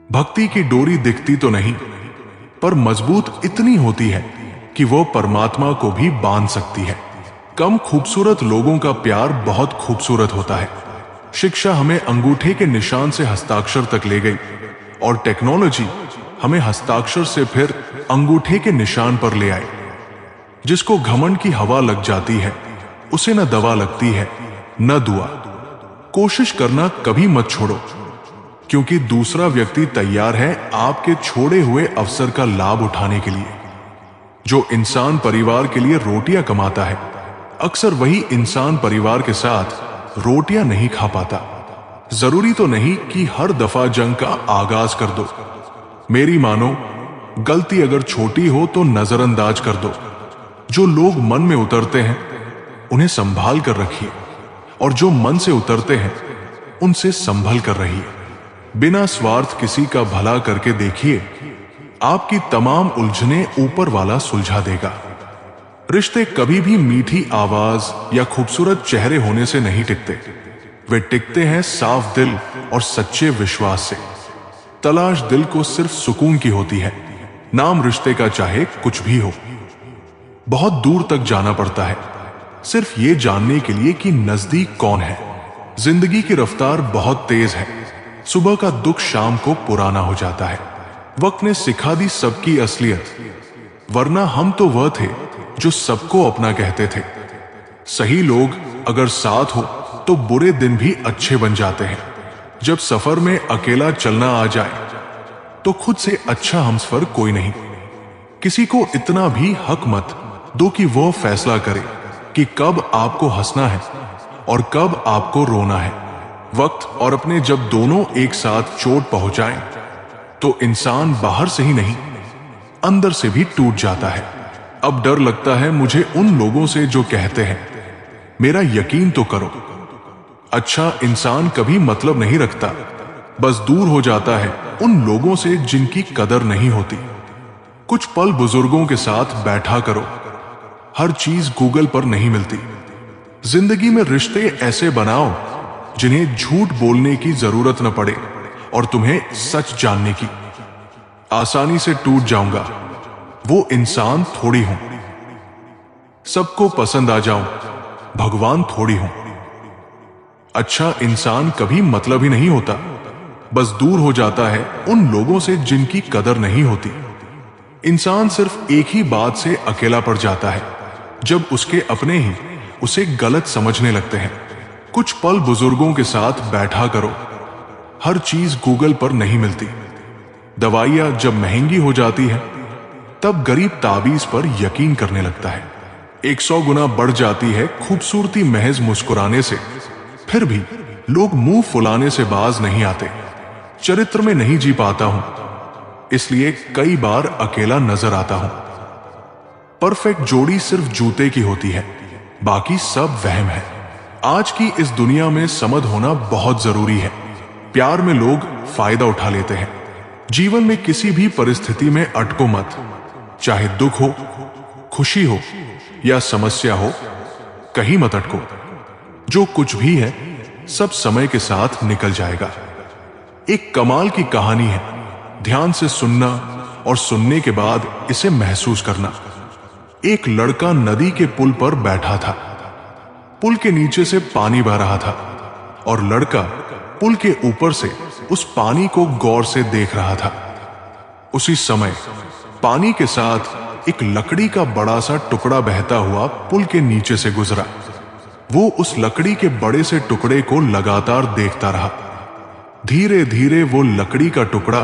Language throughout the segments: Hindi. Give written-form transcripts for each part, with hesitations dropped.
भक्ति की डोरी दिखती तो नहीं, पर मजबूत इतनी होती है कि वो परमात्मा को भी बांध सकती है। कम खूबसूरत लोगों का प्यार बहुत खूबसूरत होता है। शिक्षा हमें अंगूठे के निशान से हस्ताक्षर तक ले गई, और टेक्नोलॉजी हमें हस्ताक्षर से फिर अंगूठे के निशान पर ले आई। जिसको घमंड की हवा लग जाती है, उसे न दवा लगती है न दुआ। कोशिश करना कभी मत छोड़ो, क्योंकि दूसरा व्यक्ति तैयार है आपके छोड़े हुए अवसर का लाभ उठाने के लिए। जो इंसान परिवार के लिए रोटियां कमाता है, अक्सर वही इंसान परिवार के साथ रोटियां नहीं खा पाता। जरूरी तो नहीं कि हर दफा जंग का आगाज कर दो। मेरी मानो, गलती अगर छोटी हो तो नजरअंदाज कर दो। जो लोग मन में उतरते हैं उन्हें संभाल कर रखिए, और जो मन से उतरते हैं उनसे संभल कर रहिए। बिना स्वार्थ किसी का भला करके देखिए, आपकी तमाम उलझने ऊपर वाला सुलझा देगा। रिश्ते कभी भी मीठी आवाज या खूबसूरत चेहरे होने से नहीं टिकते। वे टिकते हैं साफ दिल और सच्चे विश्वास से। तलाश दिल को सिर्फ सुकून की होती है, नाम रिश्ते का चाहे कुछ भी हो। बहुत दूर तक जाना पड़ता है सिर्फ ये जानने के लिए कि नजदीक कौन है। जिंदगी की रफ्तार बहुत तेज है। सुबह का दुख शाम को पुराना हो जाता है। वक्त ने सिखा दी सबकी असलियत, वरना हम तो वह थे जो सबको अपना कहते थे। सही लोग अगर साथ हो तो बुरे दिन भी अच्छे बन जाते हैं। जब सफर में अकेला चलना आ जाए तो खुद से अच्छा हमसफर कोई नहीं। किसी को इतना भी हक मत दो कि वो फैसला करे कि कब आपको हंसना है और कब आपको रोना है। वक्त और अपने जब दोनों एक साथ चोट पहुंचाएं तो इंसान बाहर से ही नहीं, अंदर से भी टूट जाता है। अब डर लगता है मुझे उन लोगों से जो कहते हैं मेरा यकीन तो करो। अच्छा इंसान कभी मतलब नहीं रखता, बस दूर हो जाता है उन लोगों से जिनकी कदर नहीं होती। कुछ पल बुजुर्गों के साथ बैठा करो, हर चीज गूगल पर नहीं मिलती। जिंदगी में रिश्ते ऐसे बनाओ जिन्हें झूठ बोलने की जरूरत न पड़े और तुम्हें सच जानने की। आसानी से टूट जाऊंगा वो इंसान थोड़ी हूं, सबको पसंद आ जाऊं भगवान थोड़ी हूं। अच्छा इंसान कभी मतलब ही नहीं होता, बस दूर हो जाता है उन लोगों से जिनकी कदर नहीं होती। इंसान सिर्फ एक ही बात से अकेला पड़ जाता है, जब उसके अपने ही उसे गलत समझने लगते हैं। कुछ पल बुजुर्गों के साथ बैठा करो, हर चीज गूगल पर नहीं मिलती। दवाइयां जब महंगी हो जाती है तब गरीब ताबीज पर यकीन करने लगता है। 100 गुना बढ़ जाती है खूबसूरती महज मुस्कुराने से, फिर भी लोग मुंह फुलाने से बाज नहीं आते। चरित्र में नहीं जी पाता हूं, इसलिए कई बार अकेला नजर आता हूं। परफेक्ट जोड़ी सिर्फ जूते की होती है, बाकी सब वहम है। आज की इस दुनिया में समझ होना बहुत जरूरी है। प्यार में लोग फायदा उठा लेते हैं। जीवन में किसी भी परिस्थिति में अटको मत, चाहे दुख हो, खुशी हो या समस्या हो, कहीं मत अटको। जो कुछ भी है सब समय के साथ निकल जाएगा। एक कमाल की कहानी है, ध्यान से सुनना और सुनने के बाद इसे महसूस करना। एक लड़का नदी के पुल पर बैठा था। पुल के नीचे से पानी बह रहा था और लड़का पुल के ऊपर से उस पानी को गौर से देख रहा था। उसी समय पानी के साथ एक लकड़ी का बड़ा सा टुकड़ा बहता हुआ पुल के नीचे से गुजरा। वो उस लकड़ी के बड़े से टुकड़े को लगातार देखता रहा। धीरे धीरे वो लकड़ी का टुकड़ा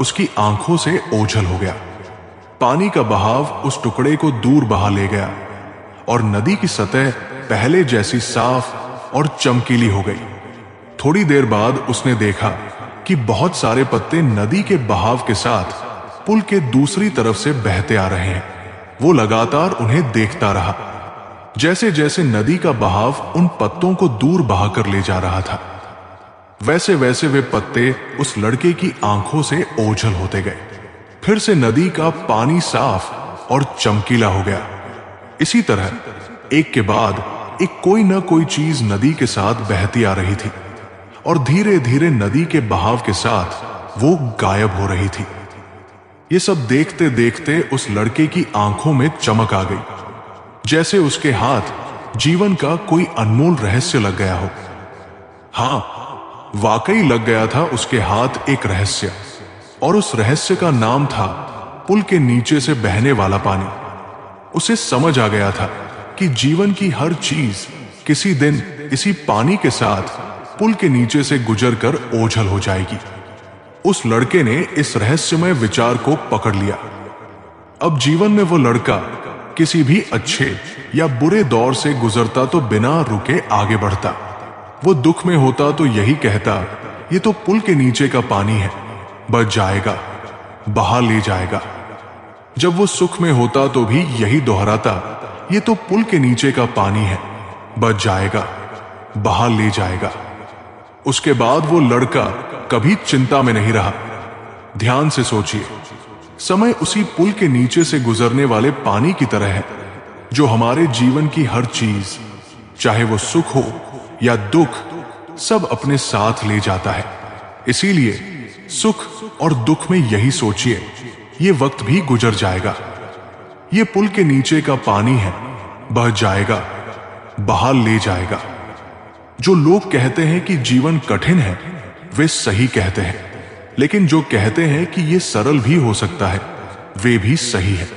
उसकी आंखों से ओझल हो गया। पानी का बहाव उस टुकड़े को दूर बहा ले गया और नदी की सतह पहले जैसी साफ और चमकीली हो गई। थोड़ी देर बाद उसने देखा कि बहुत सारे पत्ते नदी के बहाव के साथ पुल के दूसरी तरफ से बहते आ रहे हैं। वो लगातार उन्हें देखता रहा। जैसे जैसे नदी का बहाव उन पत्तों को दूर बहाकर ले जा रहा था, वैसे वैसे वे पत्ते उस लड़के की आंखों से ओझल होते गए। फिर से नदी का पानी साफ और चमकीला हो गया। इसी तरह एक के बाद एक कोई न कोई चीज नदी के साथ बहती आ रही थी। और धीरे धीरे नदी के बहाव के साथ वो गायब हो रही थी। ये सब देखते देखते उस लड़के की आंखों में चमक आ गई, जैसे उसके हाथ जीवन का कोई अनमोल रहस्य लग गया हो। हां, वाकई लग गया था उसके हाथ एक रहस्य, और उस रहस्य का नाम था पुल के नीचे से बहने वाला पानी। उसे समझ आ गया था कि जीवन की हर चीज किसी दिन इसी पानी के साथ पुल के नीचे से गुजरकर ओझल हो जाएगी। उस लड़के ने इस रहस्यमय विचार को पकड़ लिया। अब जीवन में वो लड़का किसी भी अच्छे या बुरे दौर से गुजरता तो बिना रुके आगे बढ़ता। वो दुख में होता तो यही कहता, ये तो पुल के नीचे का पानी है, बच जाएगा, बहा ले जाएगा। जब वो सुख में होता तो भी यही दोहराता, ये तो पुल के नीचे का पानी है, बच जाएगा, बहा ले जाएगा। उसके बाद वो लड़का कभी चिंता में नहीं रहा। ध्यान से सोचिए, समय उसी पुल के नीचे से गुजरने वाले पानी की तरह है, जो हमारे जीवन की हर चीज, चाहे वो सुख हो या दुख, सब अपने साथ ले जाता है। इसीलिए सुख और दुख में यही सोचिए, ये वक्त भी गुजर जाएगा। ये पुल के नीचे का पानी है, बह जाएगा, बहा ले जाएगा। जो लोग कहते हैं कि जीवन कठिन है, वे सही कहते हैं, लेकिन जो कहते हैं कि ये सरल भी हो सकता है, वे भी सही है।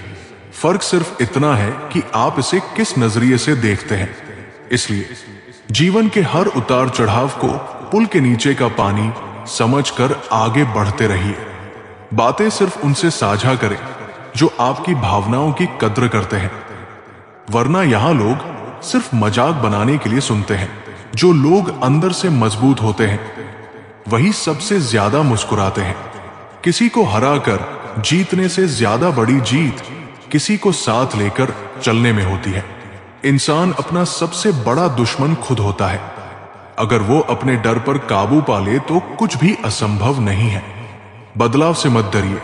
फर्क सिर्फ इतना है कि आप इसे किस नजरिए से देखते हैं। इसलिए जीवन के हर उतार चढ़ाव को पुल के नीचे का पानी समझकर आगे बढ़ते रहिए। बातें सिर्फ उनसे साझा करें जो आपकी भावनाओं की कद्र करते हैं, वरना यहां लोग सिर्फ मजाक बनाने के लिए सुनते हैं। जो लोग अंदर से मजबूत होते हैं, वही सबसे ज्यादा मुस्कुराते हैं। किसी को हराकर जीतने से ज्यादा बड़ी जीत किसी को साथ लेकर चलने में होती है। इंसान अपना सबसे बड़ा दुश्मन खुद होता है। अगर वो अपने डर पर काबू पा ले तो कुछ भी असंभव नहीं है। बदलाव से मत डरिए,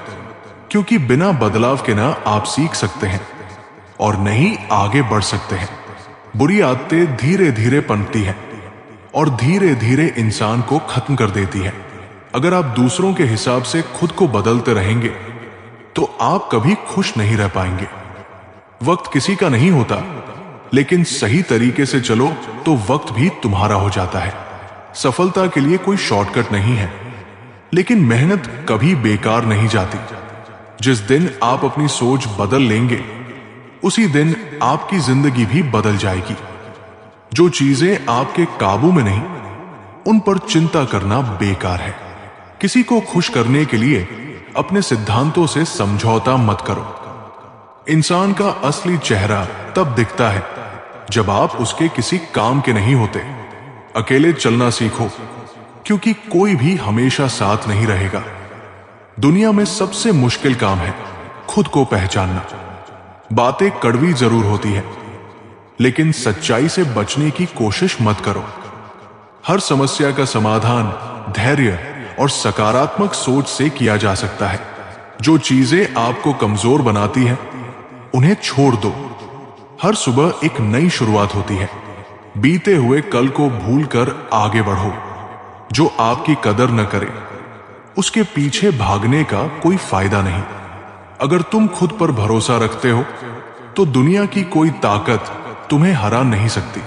क्योंकि बिना बदलाव के ना आप सीख सकते हैं और नहीं आगे बढ़ सकते हैं। बुरी आदतें धीरे धीरे पनपती हैं और धीरे धीरे इंसान को खत्म कर देती है। अगर आप दूसरों के हिसाब से खुद को बदलते रहेंगे तो आप कभी खुश नहीं रह पाएंगे। वक्त किसी का नहीं होता, लेकिन सही तरीके से चलो तो वक्त भी तुम्हारा हो जाता है। सफलता के लिए कोई शॉर्टकट नहीं है, लेकिन मेहनत कभी बेकार नहीं जाती। जिस दिन आप अपनी सोच बदल लेंगे, उसी दिन आपकी जिंदगी भी बदल जाएगी। जो चीजें आपके काबू में नहीं, उन पर चिंता करना बेकार है। किसी को खुश करने के लिए अपने सिद्धांतों से समझौता मत करो। इंसान का असली चेहरा तब दिखता है जब आप उसके किसी काम के नहीं होते। अकेले चलना सीखो, क्योंकि कोई भी हमेशा साथ नहीं रहेगा। दुनिया में सबसे मुश्किल काम है खुद को पहचानना। बातें कड़वी जरूर होती है, लेकिन सच्चाई से बचने की कोशिश मत करो। हर समस्या का समाधान धैर्य और सकारात्मक सोच से किया जा सकता है। जो चीजें आपको कमजोर बनाती हैं, उन्हें छोड़ दो। हर सुबह एक नई शुरुआत होती है। बीते हुए कल को भूलकर आगे बढ़ो। जो आपकी कदर न करे, उसके पीछे भागने का कोई फायदा नहीं। अगर तुम खुद पर भरोसा रखते हो, तो दुनिया की कोई ताकत तुम्हें हरा नहीं सकती।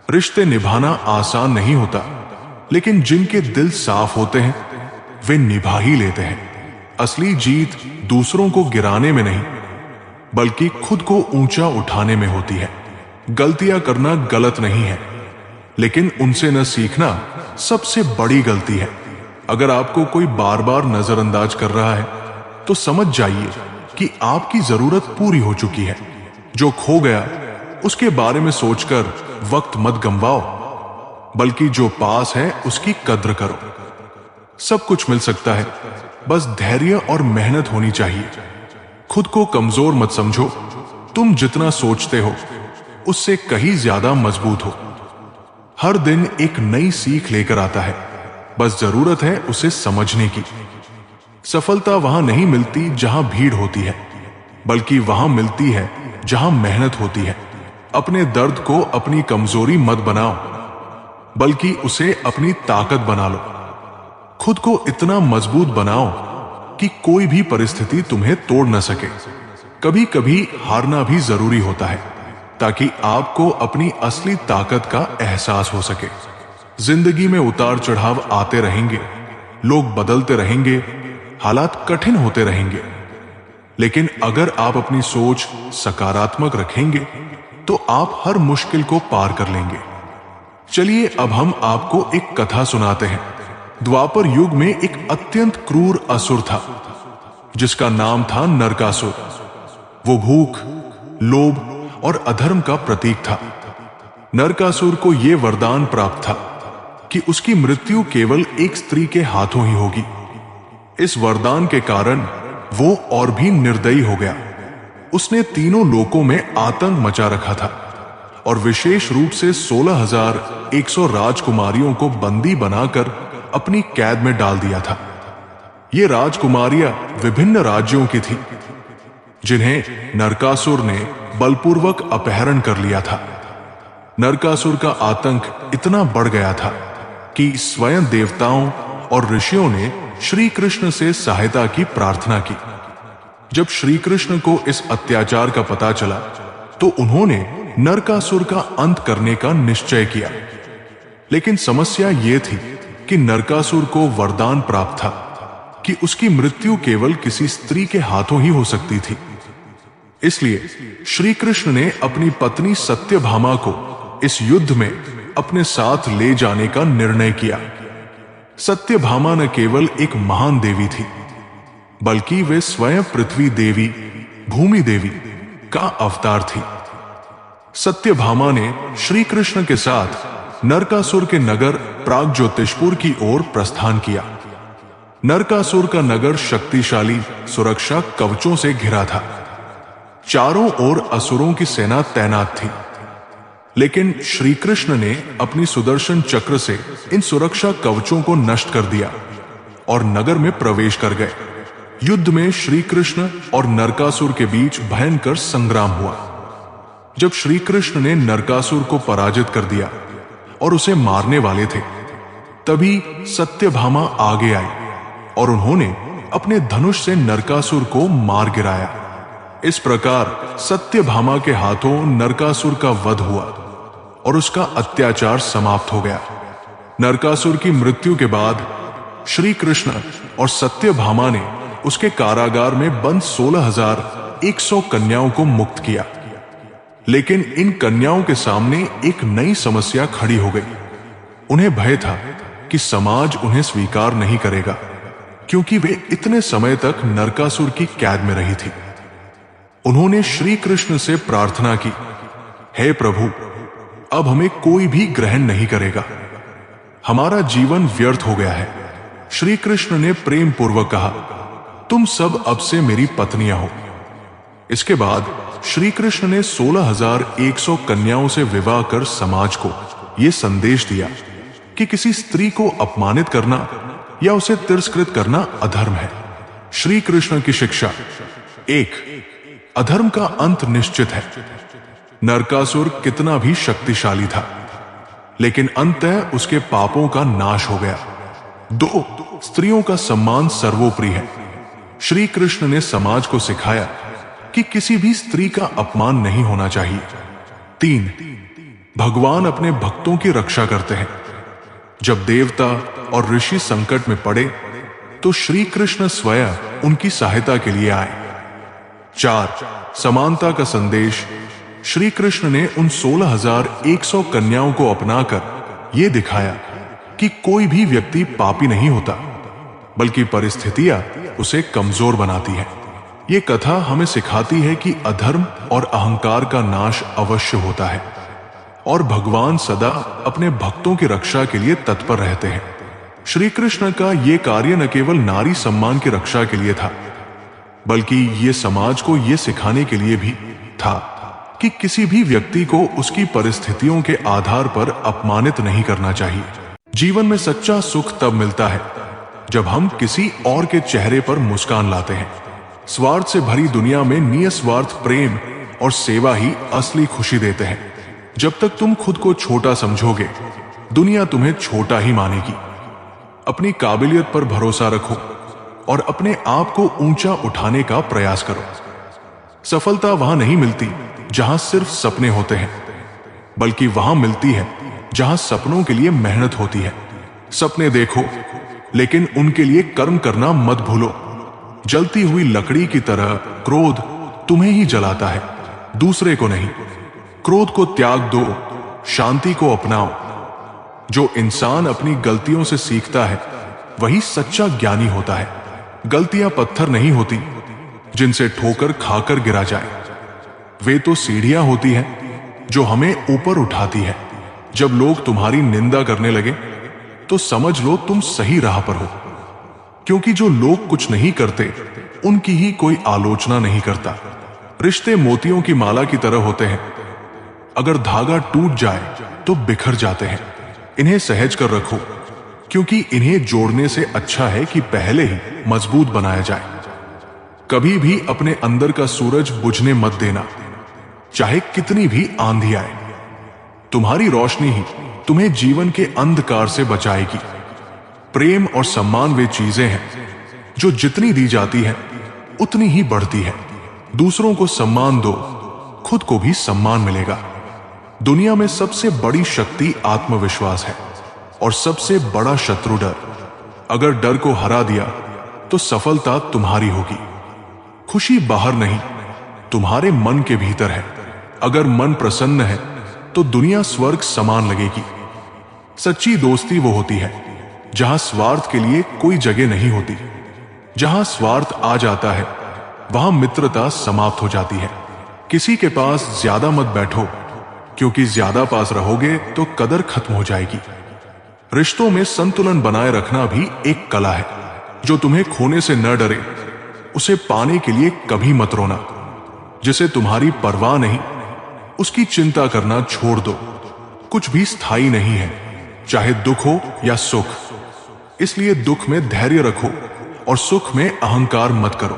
रिश्ते निभाना आसान नहीं होता, लेकिन जिनके दिल साफ होते हैं, वे निभा ही लेते हैं। असली जीत दूसरों को गिराने में नहीं, बल्कि खुद को ऊंचा उठाने में होती है। गलतियां करना गलत नहीं है, लेकिन उनसे न सीखना सबसे बड़ी गलती है। अगर आपको कोई बार बार नजरअंदाज कर रहा है, तो समझ जाइए कि आपकी जरूरत पूरी हो चुकी है। जो खो गया उसके बारे में सोचकर वक्त मत गंवाओ, बल्कि जो पास है उसकी कद्र करो। सब कुछ मिल सकता है, बस धैर्य और मेहनत होनी चाहिए। खुद को कमजोर मत समझो। तुम जितना सोचते हो, उससे कहीं ज्यादा मजबूत हो। हर दिन एक नई सीख लेकर आता है, बस जरूरत है उसे समझने की। सफलता वहां नहीं मिलती जहां भीड़ होती है, बल्कि वहां मिलती है जहां मेहनत होती है। अपने दर्द को अपनी कमजोरी मत बनाओ। बल्कि उसे अपनी ताकत बना लो। खुद को इतना मजबूत बनाओ कि कोई भी परिस्थिति तुम्हें तोड़ न सके। कभी कभी हारना भी जरूरी होता है, ताकि आपको अपनी असली ताकत का एहसास हो सके। जिंदगी में उतार चढ़ाव आते रहेंगे, लोग बदलते रहेंगे, हालात कठिन होते रहेंगे, लेकिन अगर आप अपनी सोच सकारात्मक रखेंगे तो आप हर मुश्किल को पार कर लेंगे। चलिए अब हम आपको एक कथा सुनाते हैं। द्वापर युग में एक अत्यंत क्रूर असुर था, जिसका नाम था नरकासुर। वो भूख, लोभ और अधर्म का प्रतीक था। नरकासुर को यह वरदान प्राप्त था कि उसकी मृत्यु केवल एक स्त्री के हाथों ही होगी। इस वरदान के कारण वो और भी निर्दयी हो गया। उसने तीनों लोकों में आतंक मचा रखा था और विशेष रूप से 16,100 राजकुमारियों को बंदी बनाकर अपनी कैद में डाल दिया था। ये राजकुमारियां विभिन्न राज्यों की थी, जिन्हें नरकासुर ने बलपूर्वक अपहरण कर लिया था। नरकासुर का आतंक इतना बढ़ गया था कि स्वयं देवताओं और ऋषियों ने श्री कृष्ण से सहायता की प्रार्थना की। जब श्री कृष्ण को इस अत्याचार का पता चला तो उन्होंने नरकासुर का अंत करने का निश्चय किया। लेकिन समस्या यह थी कि नरकासुर को वरदान प्राप्त था कि उसकी मृत्यु केवल किसी स्त्री के हाथों ही हो सकती थी। इसलिए श्री कृष्ण ने अपनी पत्नी सत्यभामा को इस युद्ध में अपने साथ ले जाने का निर्णय किया। सत्यभामा न केवल एक महान देवी थी, बल्कि वे स्वयं पृथ्वी देवी, भूमि देवी का अवतार थी। सत्यभामा ने श्री कृष्ण के साथ नरकासुर के नगर प्रागज्योतिषपुर की ओर प्रस्थान किया। नरकासुर का नगर शक्तिशाली सुरक्षा कवचों से घिरा था। चारों ओर असुरों की सेना तैनात थी, लेकिन श्री कृष्ण ने अपनी सुदर्शन चक्र से इन सुरक्षा कवचों को नष्ट कर दिया और नगर में प्रवेश कर गए। युद्ध में श्री कृष्ण और नरकासुर के बीच भयंकर संग्राम हुआ। जब श्री कृष्ण ने नरकासुर को पराजित कर दिया और उसे मारने वाले थे, तभी सत्यभामा आगे आई और उन्होंने अपने धनुष से नरकासुर को मार गिराया। इस प्रकार सत्यभामा के हाथों नरकासुर का वध हुआ और उसका अत्याचार समाप्त हो गया। नरकासुर की मृत्यु के बाद श्री कृष्ण और सत्यभामा ने उसके कारागार में बंद 16,100 कन्याओं को मुक्त किया। लेकिन इन कन्याओं के सामने एक नई समस्या खड़ी हो गई। उन्हें भय था कि समाज उन्हें स्वीकार नहीं करेगा, क्योंकि वे इतने समय तक नरकासुर की कैद में रही थी। उन्होंने श्री कृष्ण से प्रार्थना की, हे प्रभु, अब हमें कोई भी ग्रहण नहीं करेगा, हमारा जीवन व्यर्थ हो गया है। श्री कृष्ण ने प्रेम पूर्वक कहा, तुम सब अब से मेरी पत्नियां हो। इसके बाद श्री कृष्ण ने 16,100 कन्याओं से विवाह कर समाज को यह संदेश दिया कि किसी स्त्री को अपमानित करना या उसे तिरस्कृत करना अधर्म है। श्री कृष्ण की शिक्षा 1, अधर्म का अंत निश्चित है। नरकासुर कितना भी शक्तिशाली था, लेकिन अंततः उसके पापों का नाश हो गया। 2, स्त्रियों का सम्मान सर्वोपरि है। श्री कृष्ण ने समाज को सिखाया कि किसी भी स्त्री का अपमान नहीं होना चाहिए। 3, भगवान अपने भक्तों की रक्षा करते हैं। जब देवता और ऋषि संकट में पड़े तो श्री कृष्ण स्वयं उनकी सहायता के लिए आए। 4, समानता का संदेश। श्री कृष्ण ने उन 16,100 कन्याओं को अपनाकर यह दिखाया कि कोई भी व्यक्ति पापी नहीं होता, बल्कि परिस्थितियां उसे कमजोर बनाती है। ये कथा हमें सिखाती है कि अधर्म और अहंकार का नाश अवश्य होता है और भगवान सदा अपने भक्तों की रक्षा के लिए तत्पर रहते हैं। श्री कृष्ण का यह कार्य न केवल नारी सम्मान की रक्षा के लिए था, बल्कि ये समाज को यह सिखाने के लिए भी था कि किसी भी व्यक्ति को उसकी परिस्थितियों के आधार पर अपमानित नहीं करना चाहिए। जीवन में सच्चा सुख तब मिलता है जब हम किसी और के चेहरे पर मुस्कान लाते हैं। स्वार्थ से भरी दुनिया में निस्वार्थ प्रेम और सेवा ही असली खुशी देते हैं। जब तक तुम खुद को छोटा समझोगे, दुनिया तुम्हें छोटा ही मानेगी। अपनी काबिलियत पर भरोसा रखो और अपने आप को ऊंचा उठाने का प्रयास करो। सफलता वहां नहीं मिलती जहां सिर्फ सपने होते हैं, बल्कि वहां मिलती है जहां सपनों के लिए मेहनत होती है। सपने देखो, लेकिन उनके लिए कर्म करना मत भूलो। जलती हुई लकड़ी की तरह क्रोध तुम्हें ही जलाता है, दूसरे को नहीं। क्रोध को त्याग दो, शांति को अपनाओ। जो इंसान अपनी गलतियों से सीखता है वही सच्चा ज्ञानी होता है। गलतियां पत्थर नहीं होती जिनसे ठोकर खाकर गिरा जाए, वे तो सीढ़ियां होती हैं जो हमें ऊपर उठाती है। जब लोग तुम्हारी निंदा करने लगे तो समझ लो तुम सही राह पर हो, क्योंकि जो लोग कुछ नहीं करते उनकी ही कोई आलोचना नहीं करता। रिश्ते मोतियों की माला की तरह होते हैं, अगर धागा टूट जाए तो बिखर जाते हैं। इन्हें सहज कर रखो, क्योंकि इन्हें जोड़ने से अच्छा है कि पहले ही मजबूत बनाया जाए। कभी भी अपने अंदर का सूरज बुझने मत देना, चाहे कितनी भी आंधी आए। तुम्हारी रोशनी ही तुम्हें जीवन के अंधकार से बचाएगी। प्रेम और सम्मान वे चीजें हैं जो जितनी दी जाती है उतनी ही बढ़ती है। दूसरों को सम्मान दो, खुद को भी सम्मान मिलेगा। दुनिया में सबसे बड़ी शक्ति आत्मविश्वास है और सबसे बड़ा शत्रु डर। अगर डर को हरा दिया तो सफलता तुम्हारी होगी। खुशी बाहर नहीं, तुम्हारे मन के भीतर है। अगर मन प्रसन्न है तो दुनिया स्वर्ग समान लगेगी। सच्ची दोस्ती वो होती है जहां स्वार्थ के लिए कोई जगह नहीं होती। जहां स्वार्थ आ जाता है वहां मित्रता समाप्त हो जाती है। किसी के पास ज्यादा मत बैठो, क्योंकि ज्यादा पास रहोगे तो कदर खत्म हो जाएगी। रिश्तों में संतुलन बनाए रखना भी एक कला है। जो तुम्हें खोने से न डरे उसे पाने के लिए कभी मत रोना। जिसे तुम्हारी परवाह नहीं उसकी चिंता करना छोड़ दो। कुछ भी स्थायी नहीं है, चाहे दुख हो या सुख। इसलिए दुख में धैर्य रखो और सुख में अहंकार मत करो।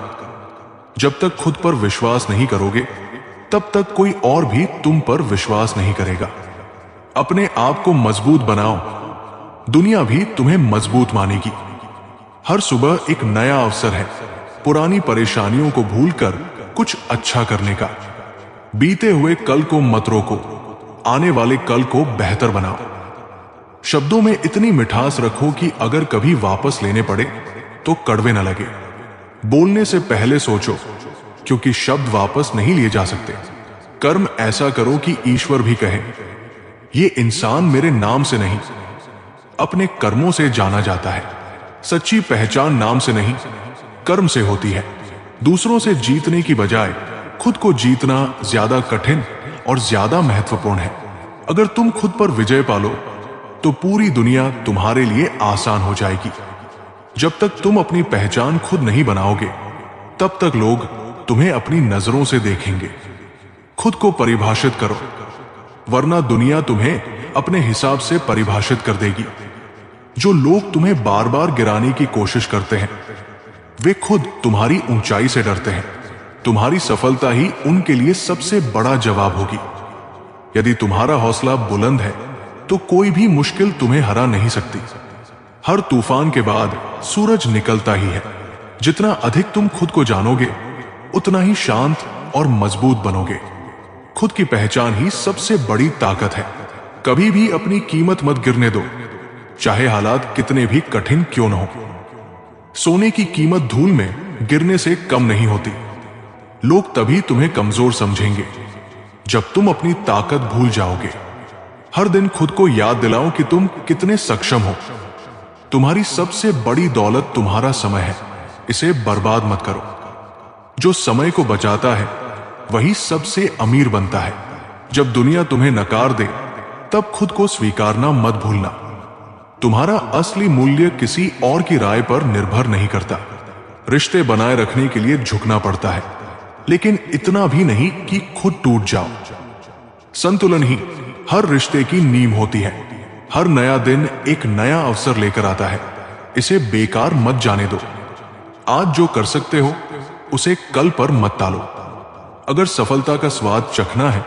जब तक खुद पर विश्वास नहीं करोगे तब तक कोई और भी तुम पर विश्वास नहीं करेगा। अपने आप को मजबूत बनाओ, दुनिया भी तुम्हें मजबूत मानेगी। हर सुबह एक नया अवसर है पुरानी परेशानियों को भूलकर कुछ अच्छा करने का। बीते हुए कल को मत रोको, आने वाले कल को बेहतर बनाओ। शब्दों में इतनी मिठास रखो कि अगर कभी वापस लेने पड़े तो कड़वे न लगे। बोलने से पहले सोचो, क्योंकि शब्द वापस नहीं लिए जा सकते। कर्म ऐसा करो कि ईश्वर भी कहे, ये इंसान मेरे नाम से नहीं अपने कर्मों से जाना जाता है। सच्ची पहचान नाम से नहीं कर्म से होती है। दूसरों से जीतने की बजाय खुद को जीतना ज्यादा कठिन और ज्यादा महत्वपूर्ण है। अगर तुम खुद पर विजय पालो तो पूरी दुनिया तुम्हारे लिए आसान हो जाएगी। जब तक तुम अपनी पहचान खुद नहीं बनाओगे तब तक लोग तुम्हें अपनी नजरों से देखेंगे। खुद को परिभाषित करो, वरना दुनिया तुम्हें अपने हिसाब से परिभाषित कर देगी। जो लोग तुम्हें बार बार गिराने की कोशिश करते हैं वे खुद तुम्हारी ऊंचाई से डरते हैं। तुम्हारी सफलता ही उनके लिए सबसे बड़ा जवाब होगी। यदि तुम्हारा हौसला बुलंद है तो कोई भी मुश्किल तुम्हें हरा नहीं सकती। हर तूफान के बाद सूरज निकलता ही है। जितना अधिक तुम खुद को जानोगे उतना ही शांत और मजबूत बनोगे। खुद की पहचान ही सबसे बड़ी ताकत है। कभी भी अपनी कीमत मत गिरने दो, चाहे हालात कितने भी कठिन क्यों न हो। सोने की कीमत धूल में गिरने से कम नहीं होती। लोग तभी तुम्हें कमजोर समझेंगे जब तुम अपनी ताकत भूल जाओगे। हर दिन खुद को याद दिलाओ कि तुम कितने सक्षम हो। तुम्हारी सबसे बड़ी दौलत तुम्हारा समय है, इसे बर्बाद मत करो। जो समय को बचाता है वही सबसे अमीर बनता है। जब दुनिया तुम्हें नकार दे तब खुद को स्वीकारना मत भूलना। तुम्हारा असली मूल्य किसी और की राय पर निर्भर नहीं करता। रिश्ते बनाए रखने के लिए झुकना पड़ता है, लेकिन इतना भी नहीं कि खुद टूट जाओ। संतुलन ही हर रिश्ते की नींव होती है। हर नया दिन एक नया अवसर लेकर आता है, इसे बेकार मत जाने दो। आज जो कर सकते हो उसे कल पर मत टालो। अगर सफलता का स्वाद चखना है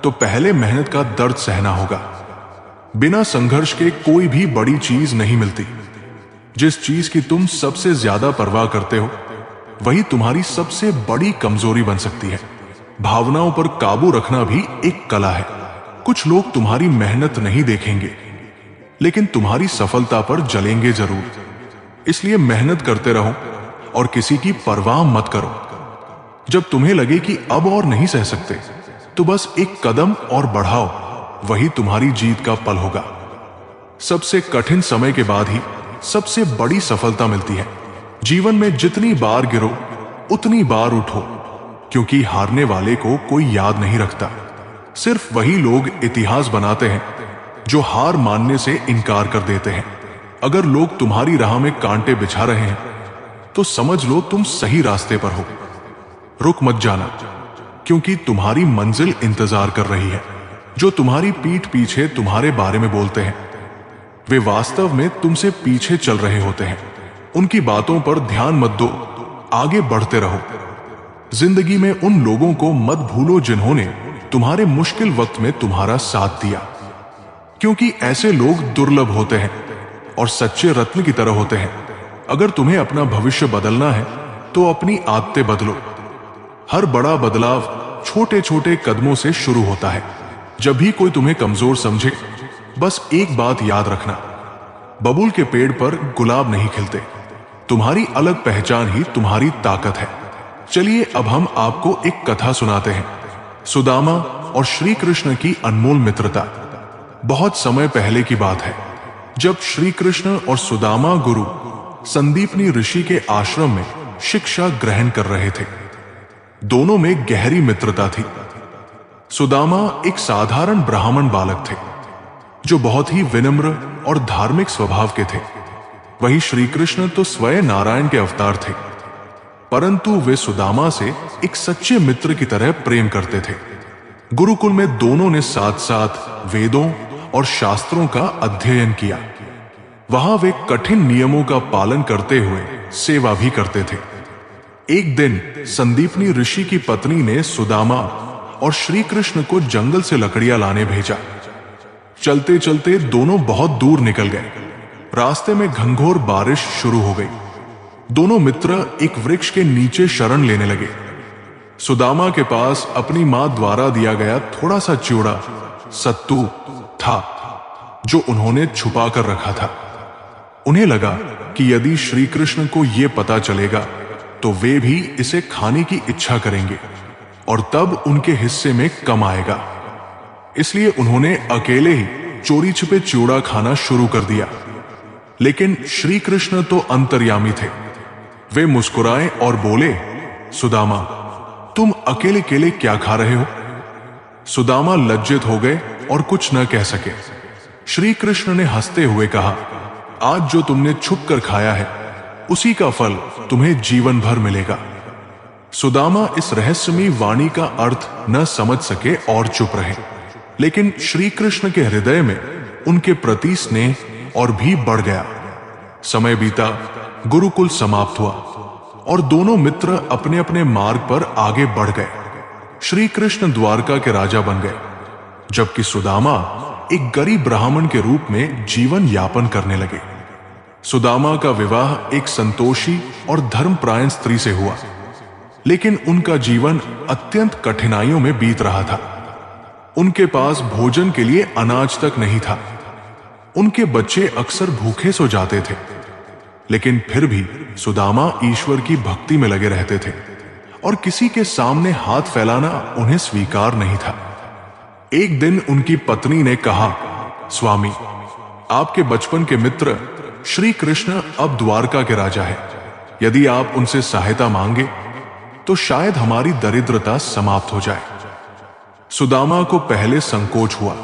तो पहले मेहनत का दर्द सहना होगा। बिना संघर्ष के कोई भी बड़ी चीज नहीं मिलती। जिस चीज की तुम सबसे ज्यादा परवाह करते हो वही तुम्हारी सबसे बड़ी कमजोरी बन सकती है। भावनाओं पर काबू रखना भी एक कला है। कुछ लोग तुम्हारी मेहनत नहीं देखेंगे लेकिन तुम्हारी सफलता पर जलेंगे जरूर। इसलिए मेहनत करते रहो और किसी की परवाह मत करो। जब तुम्हें लगे कि अब और नहीं सह सकते तो बस एक कदम और बढ़ाओ, वही तुम्हारी जीत का पल होगा। सबसे कठिन समय के बाद ही सबसे बड़ी सफलता मिलती है। जीवन में जितनी बार गिरो उतनी बार उठो, क्योंकि हारने वाले को कोई याद नहीं रखता। सिर्फ वही लोग इतिहास बनाते हैं जो हार मानने से इनकार कर देते हैं। अगर लोग तुम्हारी राह में कांटे बिछा रहे हैं तो समझ लो तुम सही रास्ते पर हो। रुक मत जाना, क्योंकि तुम्हारी मंजिल इंतजार कर रही है। जो तुम्हारी पीठ पीछे तुम्हारे बारे में बोलते हैं वे वास्तव में तुमसे पीछे चल रहे होते हैं। उनकी बातों पर ध्यान मत दो, आगे बढ़ते रहो। जिंदगी में उन लोगों को मत भूलो जिन्होंने तुम्हारे मुश्किल वक्त में तुम्हारा साथ दिया, क्योंकि ऐसे लोग दुर्लभ होते हैं और सच्चे रत्न की तरह होते हैं। अगर तुम्हें अपना भविष्य बदलना है तो अपनी आदतें बदलो। हर बड़ा बदलाव छोटे छोटे कदमों से शुरू होता है। जब भी कोई तुम्हें कमजोर समझे बस एक बात याद रखना, बबूल के पेड़ पर गुलाब नहीं खिलते। तुम्हारी अलग पहचान ही तुम्हारी ताकत है। चलिए अब हम आपको एक कथा सुनाते हैं, सुदामा और श्री कृष्ण की अनमोल मित्रता। बहुत समय पहले की बात है, जब श्री कृष्ण और सुदामा गुरु संदीपनी ऋषि के आश्रम में शिक्षा ग्रहण कर रहे थे। दोनों में गहरी मित्रता थी। सुदामा एक साधारण ब्राह्मण बालक थे जो बहुत ही विनम्र और धार्मिक स्वभाव के थे। वही श्री कृष्ण तो स्वयं नारायण के अवतार थे, परंतु वे सुदामा से एक सच्चे मित्र की तरह प्रेम करते थे। गुरुकुल में दोनों ने साथ साथ वेदों और शास्त्रों का अध्ययन किया। वहां वे कठिन नियमों का पालन करते हुए सेवा भी करते थे। एक दिन संदीपनी ऋषि की पत्नी ने सुदामा और श्री कृष्ण को जंगल से लकड़ियां लाने भेजा। चलते चलते दोनों बहुत दूर निकल गए। रास्ते में घंघोर बारिश शुरू हो गई। दोनों मित्र एक वृक्ष के नीचे शरण लेने लगे। सुदामा के पास अपनी मां द्वारा दिया गया थोड़ा सा चिवड़ा सत्तू था जो उन्होंने छुपा कर रखा था। उन्हें लगा कि यदि श्री कृष्ण को यह पता चलेगा तो वे भी इसे खाने की इच्छा करेंगे और तब उनके हिस्से में कम आएगा। इसलिए उन्होंने अकेले ही चोरी छिपे चिवड़ा खाना शुरू कर दिया। लेकिन श्री कृष्ण तो अंतर्यामी थे। वे मुस्कुराए और बोले, सुदामा, तुम अकेले अकेले क्या खा रहे हो? सुदामा लज्जित हो गए और कुछ न कह सके। श्री कृष्ण ने हंसते हुए कहा, आज जो तुमने छुप कर खाया है उसी का फल तुम्हें जीवन भर मिलेगा। सुदामा इस रहस्यमयी वाणी का अर्थ न समझ सके और चुप रहे। लेकिन श्री कृष्ण के हृदय में उनके प्रति स्नेह और भी बढ़ गया। समय बीता, गुरुकुल समाप्त हुआ और दोनों मित्र अपने अपने मार्ग पर आगे बढ़ गए। श्री कृष्ण द्वारका के राजा बन गए, जबकि सुदामा एक गरीब ब्राह्मण के रूप में जीवन यापन करने लगे। सुदामा का विवाह एक संतोषी और धर्मपरायण स्त्री से हुआ, लेकिन उनका जीवन अत्यंत कठिनाइयों में बीत रहा था। उनके पास भोजन के लिए अनाज तक नहीं था। उनके बच्चे अक्सर भूखे सो जाते थे, लेकिन फिर भी सुदामा ईश्वर की भक्ति में लगे रहते थे और किसी के सामने हाथ फैलाना उन्हें स्वीकार नहीं था। एक दिन उनकी पत्नी ने कहा, स्वामी, आपके बचपन के मित्र श्री कृष्ण अब द्वारका के राजा है। यदि आप उनसे सहायता मांगे तो शायद हमारी दरिद्रता समाप्त हो जाए। सुदामा को पहले संकोच हुआ,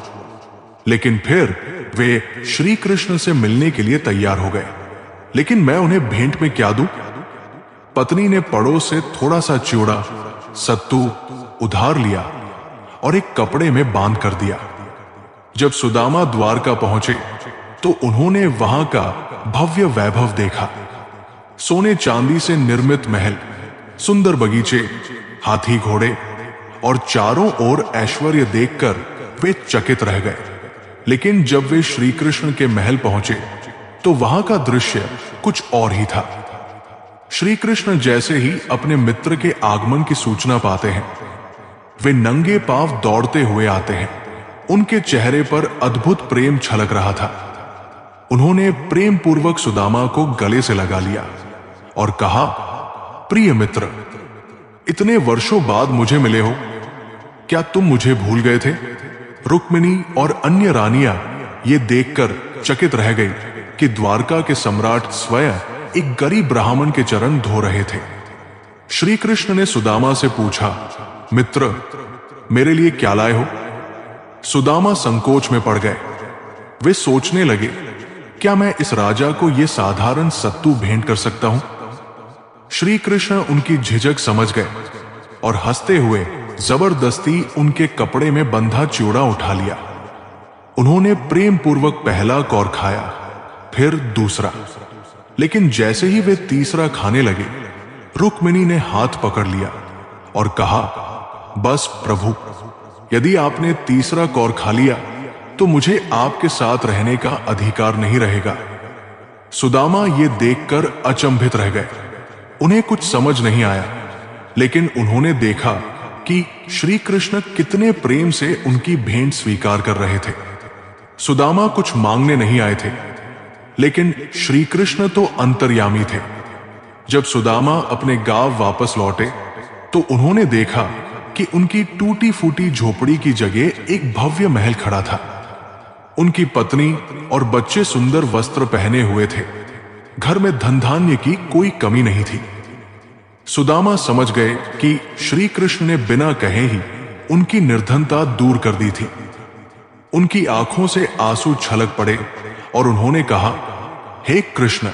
लेकिन फिर वे श्री कृष्ण से मिलने के लिए तैयार हो गए। लेकिन मैं उन्हें भेंट में क्या दूं? पत्नी ने पड़ोस से थोड़ा सा चिवड़ा सत्तू उधार लिया और एक कपड़े में बांध कर दिया। जब सुदामा द्वारका पहुंचे तो उन्होंने वहां का भव्य वैभव देखा। सोने चांदी से निर्मित महल, सुंदर बगीचे, हाथी घोड़े और चारों ओर ऐश्वर्य देखकर वे चकित रह गए। लेकिन जब वे श्री कृष्ण के महल पहुंचे तो वहां का दृश्य कुछ और ही था। श्री कृष्ण जैसे ही अपने मित्र के आगमन की सूचना पाते हैं, वे नंगे पांव दौड़ते हुए आते हैं। उनके चेहरे पर अद्भुत प्रेम छलक रहा था। उन्होंने प्रेम पूर्वक सुदामा को गले से लगा लिया और कहा, प्रिय मित्र, इतने वर्षों बाद मुझे मिले हो, क्या तुम मुझे भूल गए थे? रुक्मिणी और अन्य रानियां ये देखकर चकित रह गई कि द्वारका के सम्राट स्वयं एक गरीब ब्राह्मण के चरण धो रहे थे। श्री कृष्ण ने सुदामा से पूछा, मित्र, मेरे लिए क्या लाए हो? सुदामा संकोच में पड़ गए। वे सोचने लगे, क्या मैं इस राजा को यह साधारण सत्तू भेंट कर सकता हूं? श्री कृष्ण उनकी झिझक समझ गए और हंसते हुए जबरदस्ती उनके कपड़े में बंधा चिवड़ा उठा लिया। उन्होंने प्रेम पूर्वक पहला कौर खाया, फिर दूसरा, लेकिन जैसे ही वे तीसरा खाने लगे, रुक्मिणी ने हाथ पकड़ लिया और कहा, बस प्रभु, यदि आपने तीसरा कौर खा लिया तो मुझे आपके साथ रहने का अधिकार नहीं रहेगा। सुदामा ये देखकर अचंभित रह गए। उन्हें कुछ समझ नहीं आया, लेकिन उन्होंने देखा कि श्री कृष्ण कितने प्रेम से उनकी भेंट स्वीकार कर रहे थे। सुदामा कुछ मांगने नहीं आए थे, लेकिन श्री कृष्ण तो अंतर्यामी थे। जब सुदामा अपने गांव वापस लौटे तो उन्होंने देखा कि उनकी टूटी फूटी झोपड़ी की जगह एक भव्य महल खड़ा था। उनकी पत्नी और बच्चे सुंदर वस्त्र पहने हुए थे। घर में धन धान्य की कोई कमी नहीं थी। सुदामा समझ गए कि श्री कृष्ण ने बिना कहे ही उनकी निर्धनता दूर कर दी थी। उनकी आंखों से आंसू छलक पड़े और उन्होंने कहा, हे कृष्ण,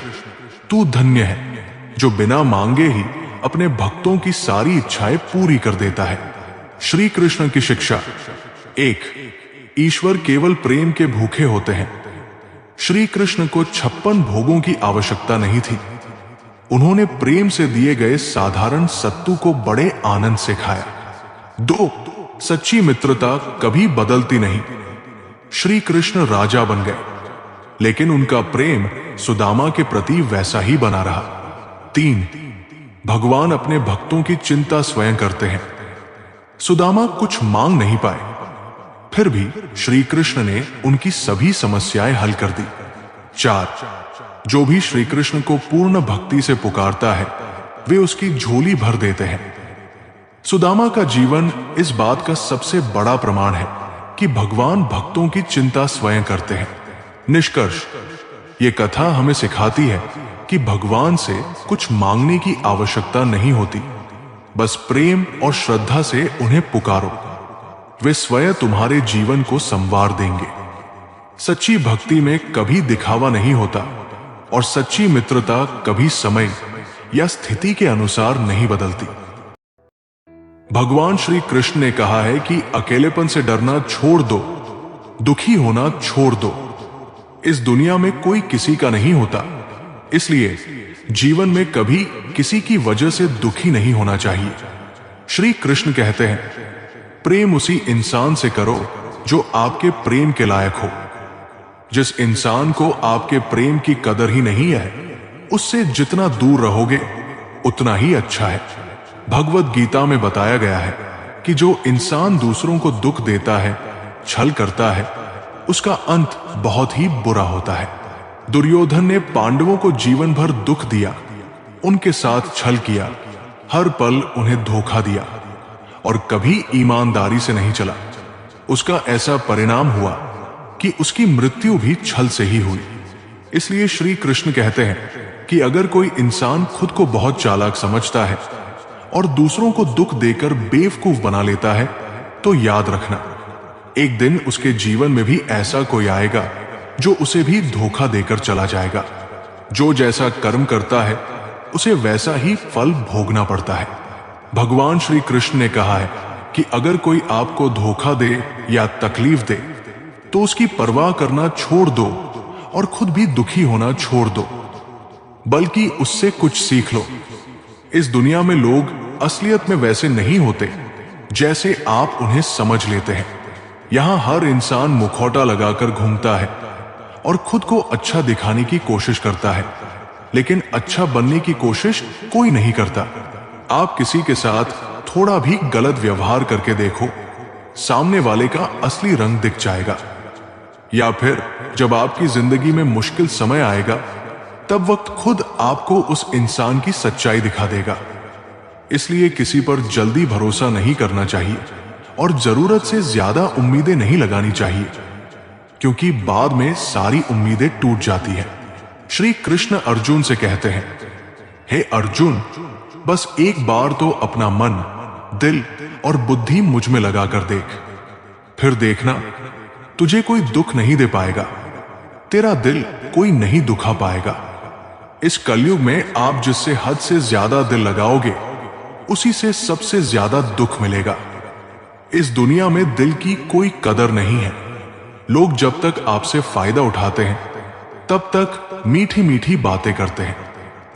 तू धन्य है जो बिना मांगे ही अपने भक्तों की सारी इच्छाएं पूरी कर देता है। श्री कृष्ण की शिक्षा 1, ईश्वर केवल प्रेम के भूखे होते हैं। श्री कृष्ण को 56 भोगों की आवश्यकता नहीं थी। उन्होंने प्रेम से दिए गए साधारण सत्तू को बड़े आनंद से खाया। 2, सच्ची मित्रता कभी बदलती नहीं। श्री कृष्ण राजा बन गए, लेकिन उनका प्रेम सुदामा के प्रति वैसा ही बना रहा। 3, भगवान अपने भक्तों की चिंता स्वयं करते हैं। सुदामा कुछ मांग नहीं पाए, फिर भी श्री कृष्ण ने उनकी सभी समस्याएं हल कर दी। 4, जो भी श्री कृष्ण को पूर्ण भक्ति से पुकारता है, वे उसकी झोली भर देते हैं। सुदामा का जीवन इस बात का सबसे बड़ा प्रमाण है कि भगवान भक्तों की चिंता स्वयं करते हैं। निष्कर्ष, ये कथा हमें सिखाती है कि भगवान से कुछ मांगने की आवश्यकता नहीं होती, बस प्रेम और श्रद्धा से उन्हें पुकारो। वे स्वयं तुम्हारे जीवन को संवार देंगे। सच्ची भक्ति में कभी दिखावा नहीं होता और सच्ची मित्रता कभी समय या स्थिति के अनुसार नहीं बदलती। भगवान श्री कृष्ण ने कहा है कि अकेलेपन से डरना छोड़ दो, दुखी होना छोड़ दो। इस दुनिया में कोई किसी का नहीं होता, इसलिए जीवन में कभी किसी की वजह से दुखी नहीं होना चाहिए। श्री कृष्ण कहते हैं, प्रेम उसी इंसान से करो जो आपके प्रेम के लायक हो। जिस इंसान को आपके प्रेम की कदर ही नहीं है, उससे जितना दूर रहोगे उतना ही अच्छा है। भगवद गीता में बताया गया है कि जो इंसान दूसरों को दुख देता है, छल करता है, उसका अंत बहुत ही बुरा होता है। दुर्योधन ने पांडवों को जीवन भर दुख दिया, उनके साथ छल किया, हर पल उन्हें धोखा दिया और कभी ईमानदारी से नहीं चला। उसका ऐसा परिणाम हुआ कि उसकी मृत्यु भी छल से ही हुई। इसलिए श्री कृष्ण कहते हैं कि अगर कोई इंसान खुद को बहुत चालाक समझता है और दूसरों को दुख देकर बेवकूफ बना लेता है, तो याद रखना, एक दिन उसके जीवन में भी ऐसा कोई आएगा जो उसे भी धोखा देकर चला जाएगा। जो जैसा कर्म करता है उसे वैसा ही फल भोगना पड़ता है। भगवान श्री कृष्ण ने कहा है कि अगर कोई आपको धोखा दे या तकलीफ दे तो उसकी परवाह करना छोड़ दो और खुद भी दुखी होना छोड़ दो, बल्कि उससे कुछ सीख लो। इस दुनिया में लोग असलियत में वैसे नहीं होते जैसे आप उन्हें समझ लेते हैं। यहां हर इंसान मुखौटा लगाकर घूमता है और खुद को अच्छा दिखाने की कोशिश करता है, लेकिन अच्छा बनने की कोशिश कोई नहीं करता। आप किसी के साथ थोड़ा भी गलत व्यवहार करके देखो, सामने वाले का असली रंग दिख जाएगा। या फिर जब आपकी जिंदगी में मुश्किल समय आएगा, तब वक्त खुद आपको उस इंसान की सच्चाई दिखा देगा। इसलिए किसी पर जल्दी भरोसा नहीं करना चाहिए और जरूरत से ज्यादा उम्मीदें नहीं लगानी चाहिए, क्योंकि बाद में सारी उम्मीदें टूट जाती हैं। श्री कृष्ण अर्जुन से कहते हैं, हे अर्जुन, बस एक बार तो अपना मन, दिल और बुद्धि मुझ में लगाकर देख, फिर देखना तुझे कोई दुख नहीं दे पाएगा, तेरा दिल कोई नहीं दुखा पाएगा। इस कलयुग में आप जिससे हद से ज्यादा दिल लगाओगे, उसी से सबसे ज्यादा दुख मिलेगा। इस दुनिया में दिल की कोई कदर नहीं है। लोग जब तक आपसे फायदा उठाते हैं, तब तक मीठी मीठी बातें करते हैं।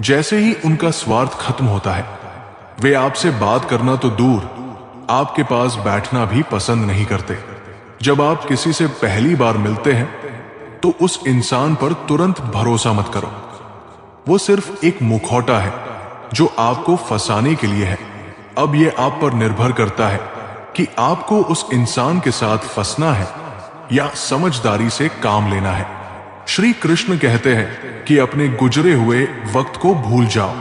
जैसे ही उनका स्वार्थ खत्म होता है, वे आपसे बात करना तो दूर, आपके पास बैठना भी पसंद नहीं करते। जब आप किसी से पहली बार मिलते हैं, तो उस इंसान पर तुरंत भरोसा मत करो। वो सिर्फ एक मुखौटा है जो आपको फंसाने के लिए है। अब यह आप पर निर्भर करता है कि आपको उस इंसान के साथ फंसना है या समझदारी से काम लेना है। श्री कृष्ण कहते हैं कि अपने गुजरे हुए वक्त को भूल जाओ।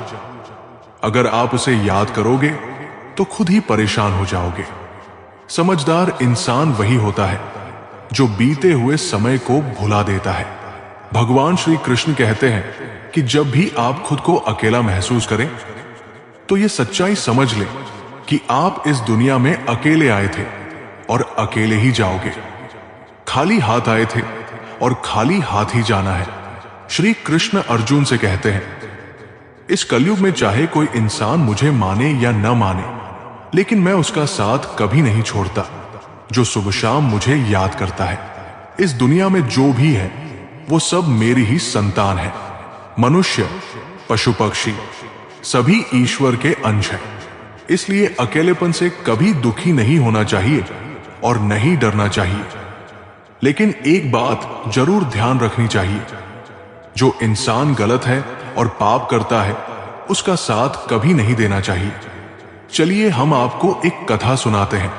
अगर आप उसे याद करोगे तो खुद ही परेशान हो जाओगे। समझदार इंसान वही होता है जो बीते हुए समय को भुला देता है। भगवान श्री कृष्ण कहते हैं कि जब भी आप खुद को अकेला महसूस करें, तो ये सच्चाई समझ लें कि आप इस दुनिया में अकेले आए थे और अकेले ही जाओगे। खाली हाथ आए थे और खाली हाथ ही जाना है। श्री कृष्ण अर्जुन से कहते हैं, इस कलयुग में चाहे कोई इंसान मुझे माने या न माने, लेकिन मैं उसका साथ कभी नहीं छोड़ता जो सुबह शाम मुझे याद करता है। इस दुनिया में जो भी है वो सब मेरी ही संतान है। मनुष्य, पशु पक्षी सभी ईश्वर के अंश हैं। इसलिए अकेलेपन से कभी दुखी नहीं होना चाहिए और नहीं डरना चाहिए। लेकिन एक बात जरूर ध्यान रखनी चाहिए, जो इंसान गलत है और पाप करता है, उसका साथ कभी नहीं देना चाहिए। चलिए हम आपको एक कथा सुनाते हैं।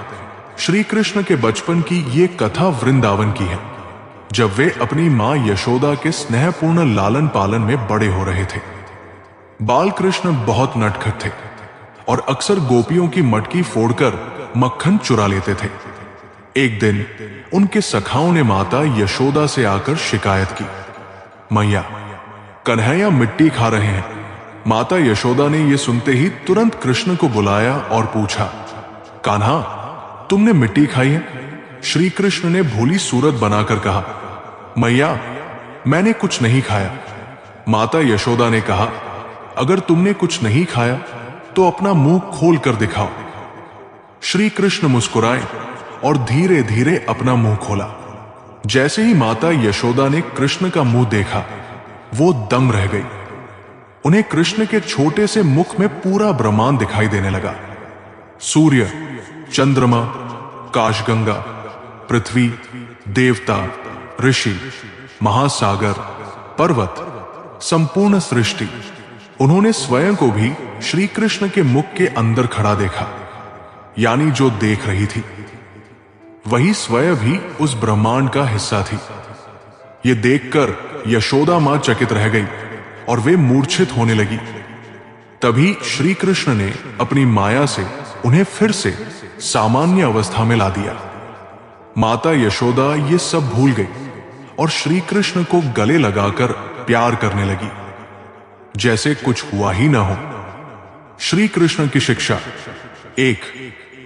श्री कृष्ण के बचपन की ये कथा वृंदावन की है, जब वे अपनी मां यशोदा के स्नेहपूर्ण लालन पालन में बड़े हो रहे थे। बाल कृष्ण बहुत नटखट थे और अक्सर गोपियों की मटकी फोड़कर मक्खन चुरा लेते थे। एक दिन उनके सखाओं ने माता यशोदा से आकर शिकायत की, मैया, कन्हैया मिट्टी खा रहे हैं। माता यशोदा ने यह सुनते ही तुरंत कृष्ण को बुलाया और पूछा, कान्हा, तुमने मिट्टी खाई है? श्री कृष्ण ने भोली सूरत बनाकर कहा, मैया, मैंने कुछ नहीं खाया। माता यशोदा ने कहा, अगर तुमने कुछ नहीं खाया तो अपना मुंह खोल कर दिखाओ। श्री कृष्ण मुस्कुराए और धीरे धीरे अपना मुंह खोला। जैसे ही माता यशोदा ने कृष्ण का मुंह देखा, वो दंग रह गई। उन्हें कृष्ण के छोटे से मुख में पूरा ब्रह्मांड दिखाई देने लगा। सूर्य, चंद्रमा, काशगंगा, पृथ्वी, देवता, ऋषि, महासागर, पर्वत, संपूर्ण सृष्टि। उन्होंने स्वयं को भी श्री कृष्ण के मुख के अंदर खड़ा देखा, यानी जो देख रही थी वही स्वयं भी उस ब्रह्मांड का हिस्सा थी। ये देखकर यशोदा मां चकित रह गई और वे मूर्छित होने लगी। तभी श्री कृष्ण ने अपनी माया से उन्हें फिर से सामान्य अवस्था में ला दिया। माता यशोदा ये सब भूल गई और श्री कृष्ण को गले लगाकर प्यार करने लगी, जैसे कुछ हुआ ही ना हो। श्री कृष्ण की शिक्षा, एक,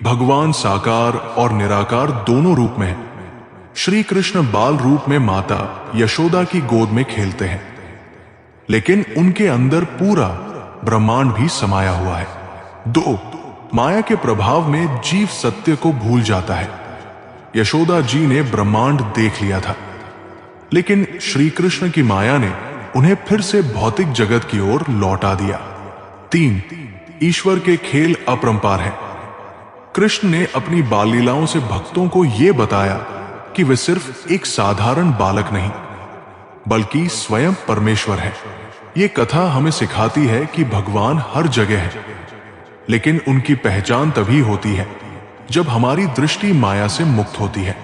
भगवान साकार और निराकार दोनों रूप में है। श्री कृष्ण बाल रूप में माता यशोदा की गोद में खेलते हैं, लेकिन उनके अंदर पूरा ब्रह्मांड भी समाया हुआ है। दो, माया के प्रभाव में जीव सत्य को भूल जाता है। यशोदा जी ने ब्रह्मांड देख लिया था, लेकिन श्री कृष्ण की माया ने उन्हें फिर से भौतिक जगत की ओर लौटा दिया। तीन, ईश्वर के खेल अपरंपार है। कृष्ण ने अपनी बाल लीलाओं से भक्तों को यह बताया कि वे सिर्फ एक साधारण बालक नहीं बल्कि स्वयं परमेश्वर है। ये कथा हमें सिखाती है कि भगवान हर जगह है, लेकिन उनकी पहचान तभी होती है जब हमारी दृष्टि माया से मुक्त होती है।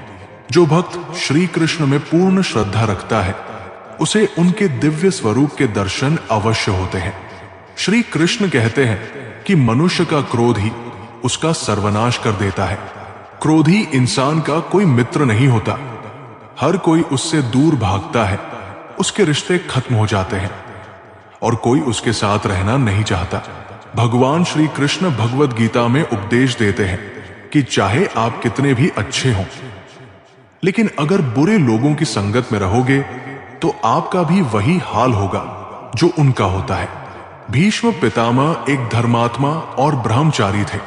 जो भक्त श्री कृष्ण में पूर्ण श्रद्धा रखता है उसे उनके दिव्य स्वरूप के दर्शन अवश्य होते हैं। श्री कृष्ण कहते हैं कि मनुष्य का क्रोध ही उसका सर्वनाश कर देता है। क्रोधी इंसान का कोई मित्र नहीं होता, हर कोई उससे दूर भागता है, उसके रिश्ते खत्म हो जाते हैं और कोई उसके साथ रहना नहीं चाहता। भगवान श्री कृष्ण भगवद गीता में उपदेश देते हैं कि चाहे आप कितने भी अच्छे हों, लेकिन अगर बुरे लोगों की संगत में रहोगे तो आपका भी वही हाल होगा जो उनका होता है। भीष्म पितामह एक धर्मात्मा और ब्रह्मचारी थे,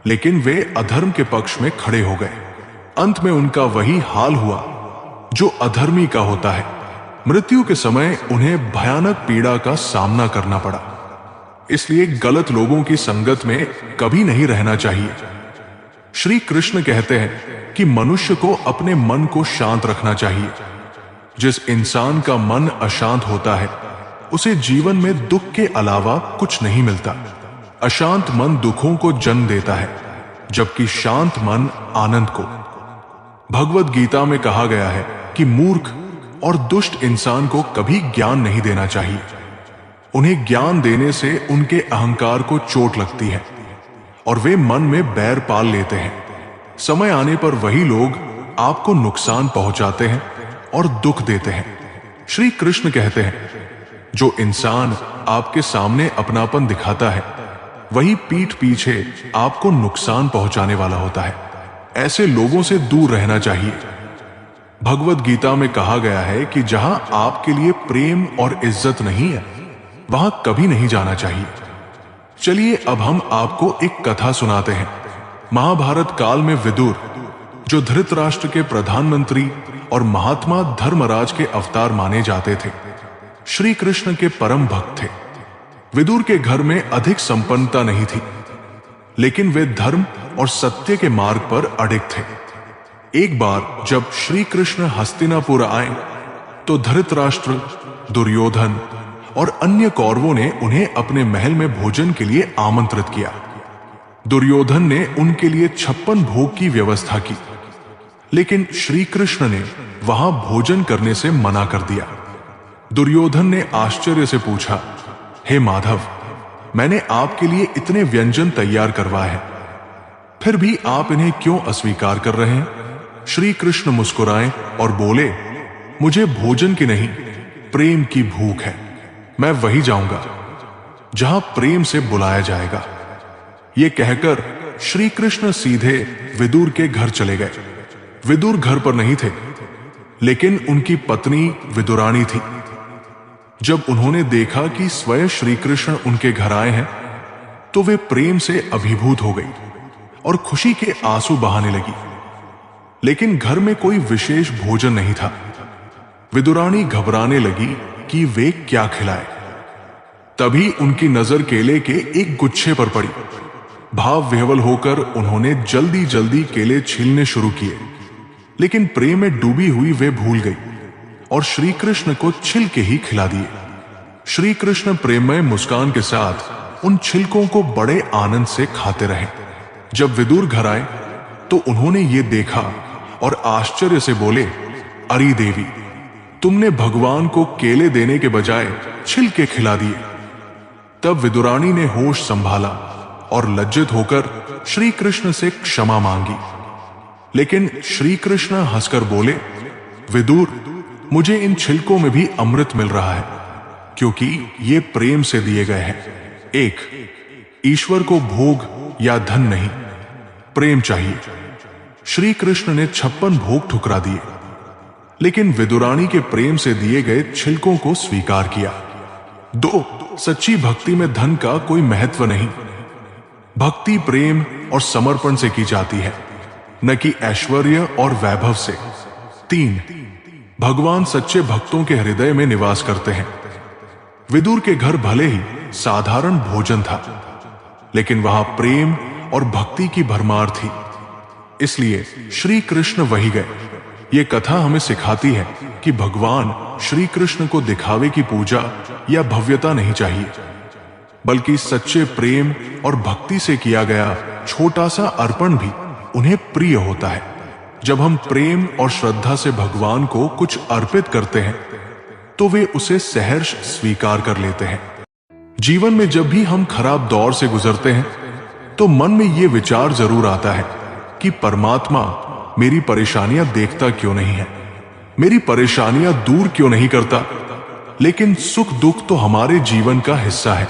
लेकिन वे अधर्म के पक्ष में खड़े हो गए। अंत में उनका वही हाल हुआ जो अधर्मी का होता है। मृत्यु के समय उन्हें भयानक पीड़ा का सामना करना पड़ा। इसलिए गलत लोगों की संगत में कभी नहीं रहना चाहिए। श्री कृष्ण कहते हैं कि मनुष्य को अपने मन को शांत रखना चाहिए। जिस इंसान का मन अशांत होता है उसे जीवन में दुख के अलावा कुछ नहीं मिलता। अशांत मन दुखों को जन्म देता है, जबकि शांत मन आनंद को। भगवद गीता में कहा गया है कि मूर्ख और दुष्ट इंसान को कभी ज्ञान नहीं देना चाहिए। उन्हें ज्ञान देने से उनके अहंकार को चोट लगती है और वे मन में बैर पाल लेते हैं। समय आने पर वही लोग आपको नुकसान पहुंचाते हैं और दुख देते हैं। श्री कृष्ण कहते हैं, जो इंसान आपके सामने अपनापन दिखाता है वही पीठ पीछे आपको नुकसान पहुंचाने वाला होता है। ऐसे लोगों से दूर रहना चाहिए। भगवद गीता में कहा गया है कि जहां आपके लिए प्रेम और इज्जत नहीं है वहां कभी नहीं जाना चाहिए। चलिए अब हम आपको एक कथा सुनाते हैं। महाभारत काल में विदुर, जो धृतराष्ट्र के प्रधानमंत्री और महात्मा धर्मराज के अवतार माने जाते थे, श्री कृष्ण के परम भक्त थे। विदुर के घर में अधिक संपन्नता नहीं थी, लेकिन वे धर्म और सत्य के मार्ग पर अडिग थे। एक बार जब श्री कृष्ण हस्तिनापुर आए तो धृतराष्ट्र, दुर्योधन और अन्य कौरवों ने उन्हें अपने महल में भोजन के लिए आमंत्रित किया। दुर्योधन ने उनके लिए 56 भोग की व्यवस्था की, लेकिन श्री कृष्ण ने वहां भोजन करने से मना कर दिया। दुर्योधन ने आश्चर्य से पूछा, हे माधव, मैंने आपके लिए इतने व्यंजन तैयार करवाए हैं, फिर भी आप इन्हें क्यों अस्वीकार कर रहे हैं? श्री कृष्ण मुस्कुराए और बोले, मुझे भोजन की नहीं, प्रेम की भूख है। मैं वही जाऊंगा जहां प्रेम से बुलाया जाएगा। ये कहकर श्री कृष्ण सीधे विदुर के घर चले गए। विदुर घर पर नहीं थे, लेकिन उनकी पत्नी विदुरानी थी। जब उन्होंने देखा कि स्वयं श्री कृष्ण उनके घर आए हैं तो वे प्रेम से अभिभूत हो गई और खुशी के आंसू बहाने लगी। लेकिन घर में कोई विशेष भोजन नहीं था। विदुरानी घबराने लगी कि वे क्या खिलाए। तभी उनकी नजर केले के एक गुच्छे पर पड़ी। भाव विह्वल होकर उन्होंने जल्दी जल्दी केले छीलने शुरू किए, लेकिन प्रेम में डूबी हुई वे भूल गई और श्री कृष्ण को छिलके ही खिला दिए। श्री कृष्ण प्रेममय मुस्कान के साथ उन छिलकों को बड़े आनंद से खाते रहे। जब विदुर घर आए तो उन्होंने ये देखा और आश्चर्य से बोले, अरे देवी, तुमने भगवान को केले देने के बजाय छिलके खिला दिए। तब विदुरानी ने होश संभाला और लज्जित होकर श्री कृष्ण से क्षमा मांगी। लेकिन श्री कृष्ण हंसकर बोले, विदुर, मुझे इन छिलकों में भी अमृत मिल रहा है, क्योंकि ये प्रेम से दिए गए हैं। एक, ईश्वर को भोग या धन नहीं, प्रेम चाहिए। श्री कृष्ण ने 56 भोग ठुकरा दिए, लेकिन विदुरानी के प्रेम से दिए गए छिलकों को स्वीकार किया। 2, सच्ची भक्ति में धन का कोई महत्व नहीं। भक्ति प्रेम और समर्पण से की जाती है, न कि ऐश्वर्य और वैभव से। 3, भगवान सच्चे भक्तों के हृदय में निवास करते हैं। विदुर के घर भले ही साधारण भोजन था, लेकिन वहां प्रेम और भक्ति की भरमार थी, इसलिए श्री कृष्ण वहीं गए। ये कथा हमें सिखाती है कि भगवान श्री कृष्ण को दिखावे की पूजा या भव्यता नहीं चाहिए, बल्कि सच्चे प्रेम और भक्ति से किया गया छोटा सा अर्पण भी उन्हें प्रिय होता है। जब हम प्रेम और श्रद्धा से भगवान को कुछ अर्पित करते हैं तो वे उसे सहर्ष स्वीकार कर लेते हैं। जीवन में जब भी हम खराब दौर से गुजरते हैं तो मन में ये विचार जरूर आता है कि परमात्मा मेरी परेशानियां देखता क्यों नहीं है, मेरी परेशानियां दूर क्यों नहीं करता। लेकिन सुख दुख तो हमारे जीवन का हिस्सा है।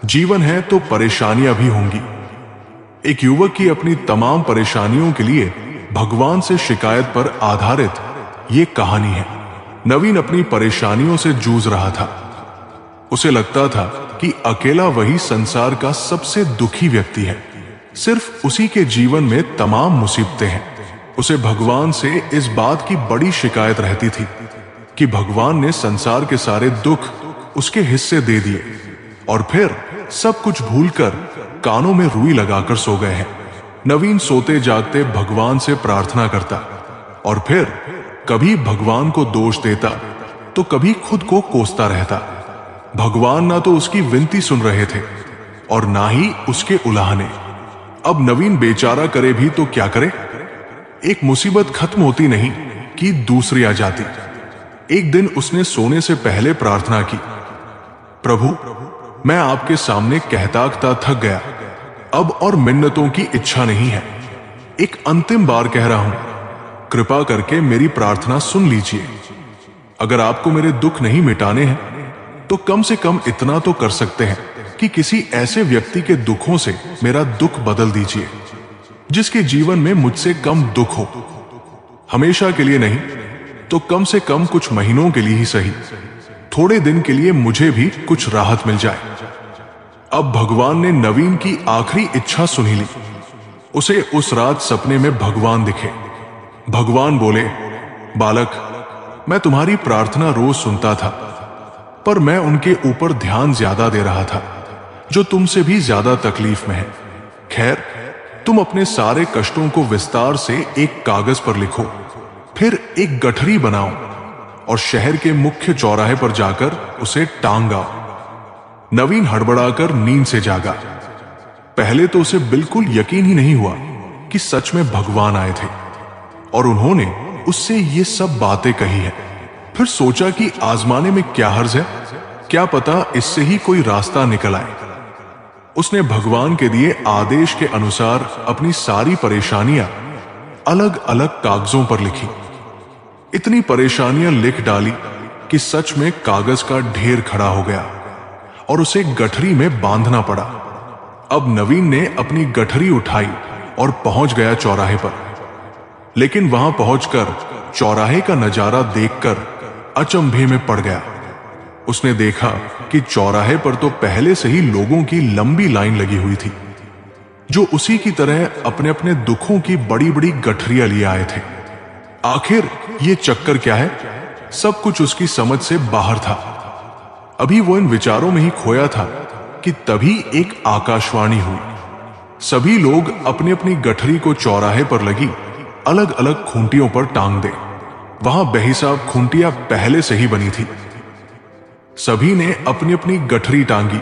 जीवन है तो परेशानियां भी होंगी। एक युवक की अपनी तमाम परेशानियों के लिए भगवान से शिकायत पर आधारित ये कहानी है। नवीन अपनी परेशानियों से जूझ रहा था। उसे लगता था कि अकेला वही संसार का सबसे दुखी व्यक्ति है, सिर्फ उसी के जीवन में तमाम मुसीबतें हैं। उसे भगवान से इस बात की बड़ी शिकायत रहती थी कि भगवान ने संसार के सारे दुख उसके हिस्से दे दिए और फिर सब कुछ भूलकर कानों में रुई लगाकर सो गए हैं। नवीन सोते जागते भगवान से प्रार्थना करता और फिर कभी भगवान को दोष देता तो कभी खुद को कोसता रहता। भगवान ना तो उसकी विनती सुन रहे थे और ना ही उसके उलाहने। अब नवीन बेचारा करे भी तो क्या करे। एक मुसीबत खत्म होती नहीं कि दूसरी आ जाती। एक दिन उसने सोने से पहले प्रार्थना की, प्रभु मैं आपके सामने कहता थक गया, अब और मिन्नतों की इच्छा नहीं है। एक अंतिम बार कह रहा हूं, कृपा करके मेरी प्रार्थना सुन लीजिए। अगर आपको मेरे दुख नहीं मिटाने हैं तो कम से कम इतना तो कर सकते हैं कि किसी ऐसे व्यक्ति के दुखों से मेरा दुख बदल दीजिए जिसके जीवन में मुझसे कम दुख हो। हमेशा के लिए नहीं तो कम से कम कुछ महीनों के लिए ही सही, थोड़े दिन के लिए मुझे भी कुछ राहत मिल जाए। अब भगवान ने नवीन की आखिरी इच्छा सुनी ली। उसे उस रात सपने में भगवान दिखे। भगवान बोले, बालक मैं तुम्हारी प्रार्थना रोज सुनता था, पर मैं उनके ऊपर ध्यान ज्यादा दे रहा था जो तुमसे भी ज्यादा तकलीफ में है। खैर तुम अपने सारे कष्टों को विस्तार से एक कागज पर लिखो, फिर एक गठरी बनाओ और शहर के मुख्य चौराहे पर जाकर उसे टांग आओ। नवीन हड़बड़ाकर नींद से जागा। पहले तो उसे बिल्कुल यकीन ही नहीं हुआ कि सच में भगवान आए थे और उन्होंने उससे ये सब बातें कही है। फिर सोचा कि आजमाने में क्या हर्ज है, क्या पता इससे ही कोई रास्ता निकल आए। उसने भगवान के दिए आदेश के अनुसार अपनी सारी परेशानियां अलग अलग कागजों पर लिखी। इतनी परेशानियां लिख डाली कि सच में कागज का ढेर खड़ा हो गया और उसे गठरी में बांधना पड़ा। अब नवीन ने अपनी गठरी उठाई और पहुंच गया चौराहे पर। लेकिन वहां पहुंचकर चौराहे का नजारा देखकर अचंभे में पड़ गया। उसने देखा कि चौराहे पर तो पहले से ही लोगों की लंबी लाइन लगी हुई थी जो उसी की तरह अपने अपने दुखों की बड़ी बड़ी गठरियां लिए आए थे। आखिर ये चक्कर क्या है? सब कुछ उसकी समझ से बाहर था। अभी वो इन विचारों में ही खोया था कि तभी एक आकाशवाणी हुई। सभी लोग अपनी अपनी गठरी को चौराहे पर लगी अलग अलग खूंटियों पर टांग दे। वहां बेहिसाब खूंटियां पहले से ही बनी थी। सभी ने अपनी अपनी गठरी टांगी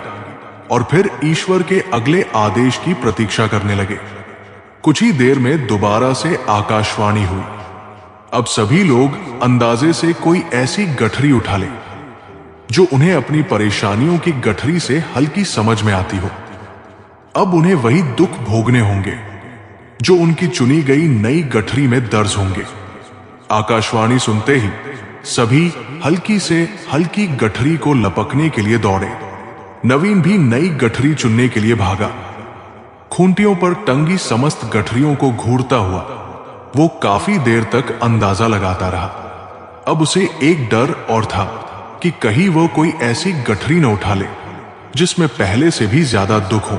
और फिर ईश्वर के अगले आदेश की प्रतीक्षा करने लगे। कुछ ही देर में दोबारा से आकाशवाणी हुई। अब सभी लोग अंदाजे से कोई ऐसी गठरी उठा ले जो उन्हें अपनी परेशानियों की गठरी से हल्की समझ में आती हो। अब उन्हें वही दुख भोगने होंगे जो उनकी चुनी गई नई गठरी में दर्ज होंगे। आकाशवाणी सुनते ही सभी हल्की से हल्की गठरी को लपकने के लिए दौड़े। नवीन भी नई गठरी चुनने के लिए भागा। खूंटियों पर टंगी समस्त गठरियों को घूरता हुआ वो काफी देर तक अंदाजा लगाता रहा। अब उसे एक डर और था कि कहीं वो कोई ऐसी गठरी न उठा ले जिसमें पहले से भी ज्यादा दुख हो।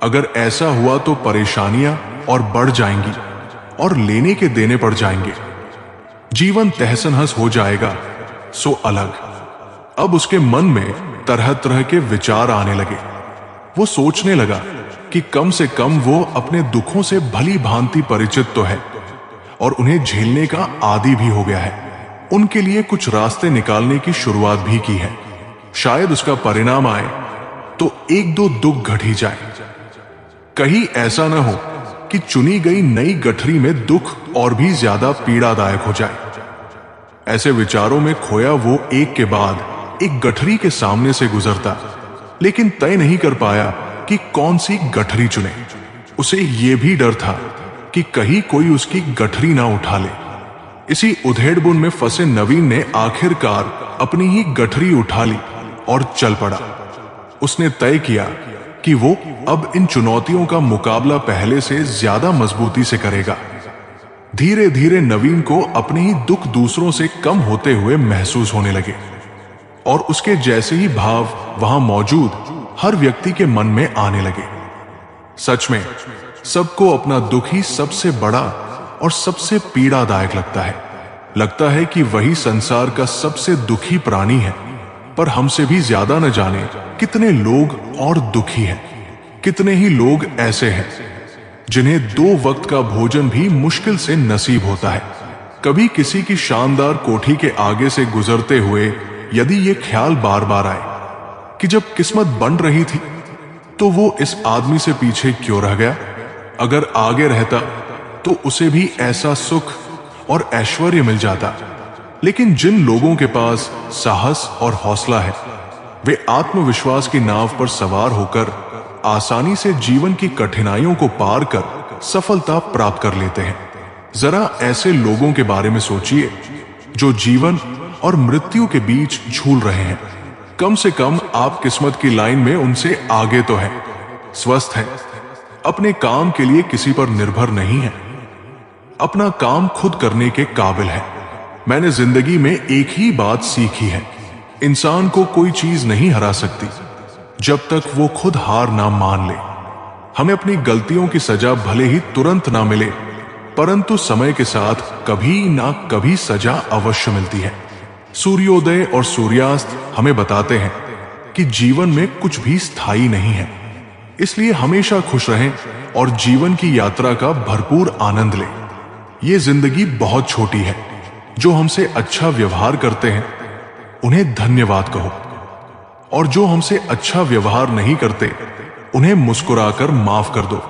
अगर ऐसा हुआ तो परेशानियां और बढ़ जाएंगी और लेने के देने पड़ जाएंगे। जीवन तहस-नहस हो जाएगा सो अलग। अब उसके मन में तरह तरह के विचार आने लगे। वो सोचने लगा कि कम से कम वो अपने दुखों से भली भांति परिचित तो है और उन्हें झेलने का आदी भी हो गया है। उनके लिए कुछ रास्ते निकालने की शुरुआत भी की है। शायद उसका परिणाम आए तो एक दो दुख घट ही जाए। कहीं ऐसा न हो कि चुनी गई नई गठरी में दुख और भी ज्यादा पीड़ादायक हो जाए। ऐसे विचारों में खोया वो एक के बाद एक गठरी के सामने से गुजरता, लेकिन तय नहीं कर पाया कि कौन सी गठरी चुने। उसे यह भी डर था कि कहीं कोई उसकी गठरी ना उठा ले। इसी उधेड़बुन में फंसे नवीन ने आखिरकार अपनी ही गठरी उठा ली और चल पड़ा। उसने तय किया कि वो अब इन चुनौतियों का मुकाबला पहले से ज्यादा मजबूती से करेगा। धीरे धीरे नवीन को अपने ही दुख दूसरों से कम होते हुए महसूस होने लगे और उसके जैसे ही भाव वहां मौजूद हर व्यक्ति के मन में आने लगे। सच में सबको अपना दुख ही सबसे बड़ा और सबसे पीड़ादायक लगता है कि वही संसार का सबसे दुखी प्राणी है। पर हमसे भी ज्यादा न जाने कितने लोग और दुखी हैं। कितने ही लोग ऐसे हैं जिन्हें 2 वक्त का भोजन भी मुश्किल से नसीब होता है। कभी किसी की शानदार कोठी के आगे से गुजरते हुए यदि ये ख्याल बार बार आए कि जब किस्मत बन रही थी तो वो इस आदमी से पीछे क्यों रह गया। अगर आगे रहता तो उसे भी ऐसा सुख और ऐश्वर्य मिल जाता। लेकिन जिन लोगों के पास साहस और हौसला है, वे आत्मविश्वास की नाव पर सवार होकर आसानी से जीवन की कठिनाइयों को पार कर सफलता प्राप्त कर लेते हैं। जरा ऐसे लोगों के बारे में सोचिए जो जीवन और मृत्यु के बीच झूल रहे हैं। कम से कम आप किस्मत की लाइन में उनसे आगे तो हैं, स्वस्थ हैं, अपने काम के लिए किसी पर निर्भर नहीं है, अपना काम खुद करने के काबिल है। मैंने जिंदगी में एक ही बात सीखी है, इंसान को कोई चीज नहीं हरा सकती जब तक वो खुद हार ना मान ले। हमें अपनी गलतियों की सजा भले ही तुरंत ना मिले, परंतु समय के साथ कभी ना कभी सजा अवश्य मिलती है। सूर्योदय और सूर्यास्त हमें बताते हैं कि जीवन में कुछ भी स्थायी नहीं है। इसलिए हमेशा खुश रहें और जीवन की यात्रा का भरपूर आनंद लें। ये जिंदगी बहुत छोटी है। जो हमसे अच्छा व्यवहार करते हैं उन्हें धन्यवाद कहो, और जो हमसे अच्छा व्यवहार नहीं करते उन्हें मुस्कुराकर माफ कर दो।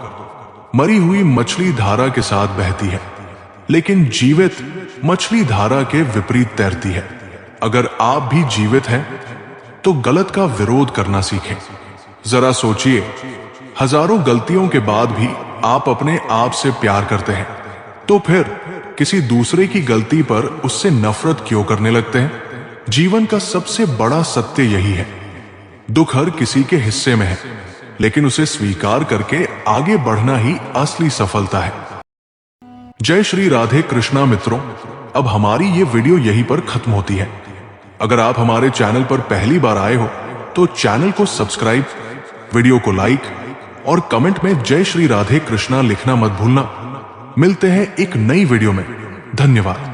मरी हुई मछली धारा के साथ बहती है, लेकिन जीवित मछली धारा के विपरीत तैरती है। अगर आप भी जीवित हैं तो गलत का विरोध करना सीखें। जरा सोचिए, हजारों गलतियों के बाद भी आप अपने आप से प्यार करते हैं, तो फिर किसी दूसरे की गलती पर उससे नफरत क्यों करने लगते हैं? जीवन का सबसे बड़ा सत्य यही है, दुख हर किसी के हिस्से में है, लेकिन उसे स्वीकार करके आगे बढ़ना ही असली सफलता है। जय श्री राधे कृष्णा मित्रों, अब हमारी ये वीडियो यहीं पर खत्म होती है। अगर आप हमारे चैनल पर पहली बार आए हो तो चैनल को सब्सक्राइब, वीडियो को लाइक और कमेंट में जय श्री राधे कृष्णा लिखना मत भूलना। मिलते हैं एक नई वीडियो में। धन्यवाद।